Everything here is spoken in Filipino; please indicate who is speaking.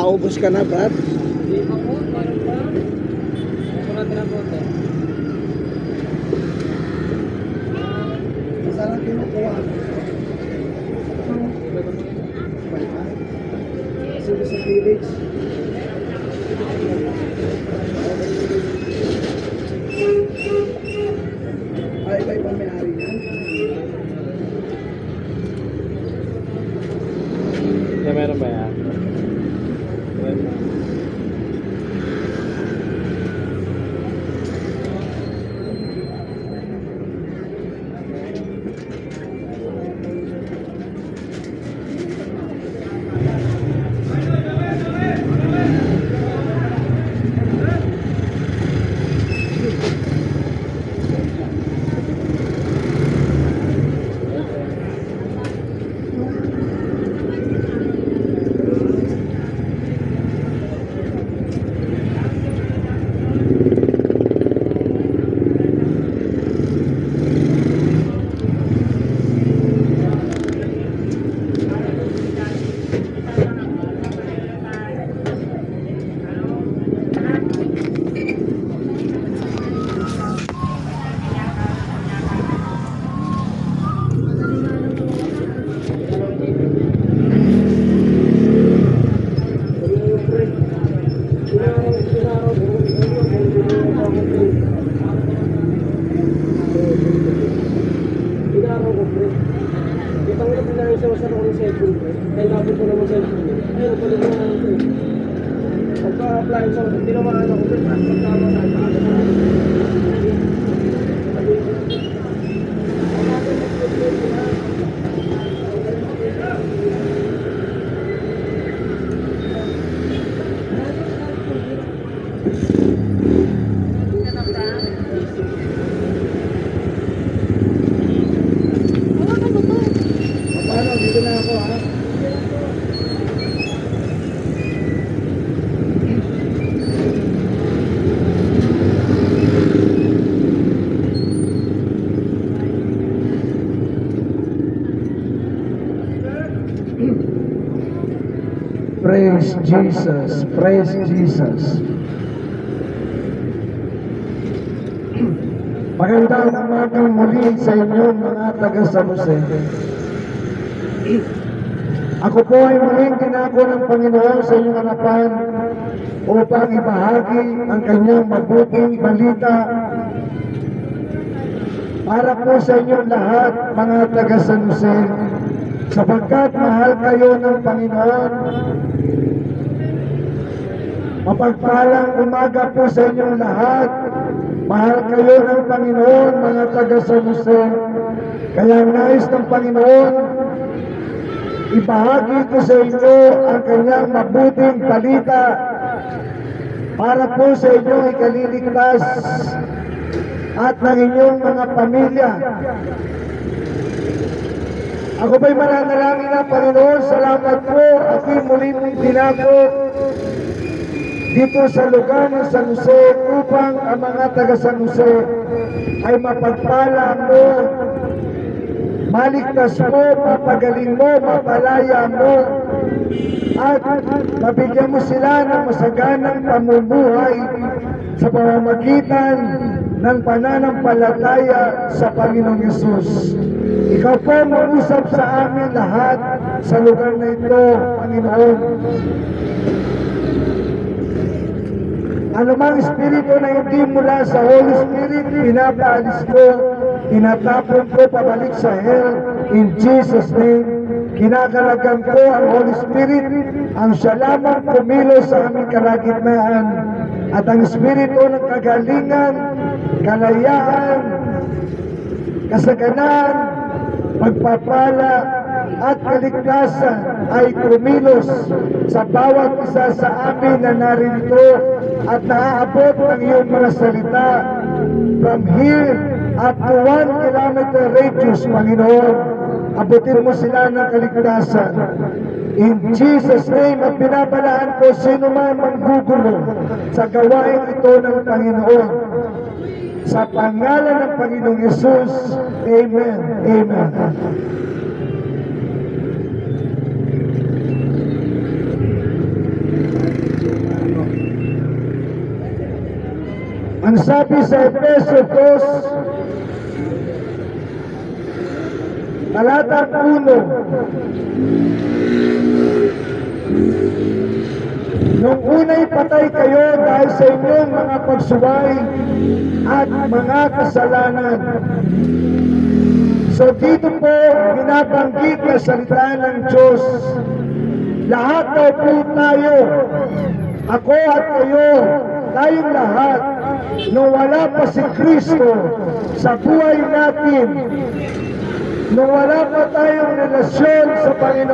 Speaker 1: Nakaubos ka na, Brad?
Speaker 2: Hindi pa po, meron pa. Ako na tinapunta.
Speaker 1: Isa lang kinukuha. Kasi sa village. Ay, iba-iba may-ari yan.
Speaker 2: Yeah, meron ba yan?
Speaker 1: Pagka-apply sa hindi naman ako paano, dito na ako ha. Praise Jesus, praise Jesus. Magandang umagang muli sa inyo mga taga San Jose. Ako po ay muling tinako ng Panginoon sa inyong harapan upang ibahagi ang kanyang mabuting balita para po sa inyong lahat mga taga San Jose, sapagkat mahal kayo ng Panginoon. Mapagpalang umaga po sa inyong lahat. Mahal kayo ng Panginoon, mga taga San Jose. Kaya nais ng Panginoon, ibahagi ko sa inyo ang kanyang mabuting balita para po sa inyong ikaliligtas at ng inyong mga pamilya. Ako ba'y mananalangin na, Panginoon, salamat po. Ako'y muli mong tinako dito sa lugar ng San Jose upang ang mga taga San Jose ay mapagpala mo, maligtas mo, mapagaling mo, mapalaya mo, at mabigyan mo sila ng masaganang pamumuhay sa pamamagitan ng pananampalataya sa Panginoong Yesus. Ikaw po mag-usap sa amin lahat sa lugar na ito, Panginoon. Anumang espiritu na hindi mula sa Holy Spirit, pinapaalis ko, tinatapon ko pabalik sa hell in Jesus' name. Kinakalagan ko ang Holy Spirit, ang siya lamang kumilos sa aming kalagitnaan, at ang espiritu ng kagalingan, kalayaan, kasaganan, pagpapala at kaligtasan ay kumilos sa bawat isa sa amin na narito at naaabot ng iyong mga salita from here up to 1 kilometer radius, Panginoon. Abutin mo sila ng kaligtasan. In Jesus' name, at binabalaan ko sino man manggugulo sa gawain ito ng Panginoon. Sa pangalan ng Panginoong Yesus, Amen. Amen. Ang sabi sa Efeso 2, talatang 1, nung una'y patay kayo dahil sa inyong mga pagsuway at mga kasalanan. So dito po, binabanggit na salita ng Diyos. Lahat daw po tayo, ako at kayo, tayong lahat, nung wala pa si Kristo sa buhay natin, nung wala pa tayong relasyon sa Panginoon,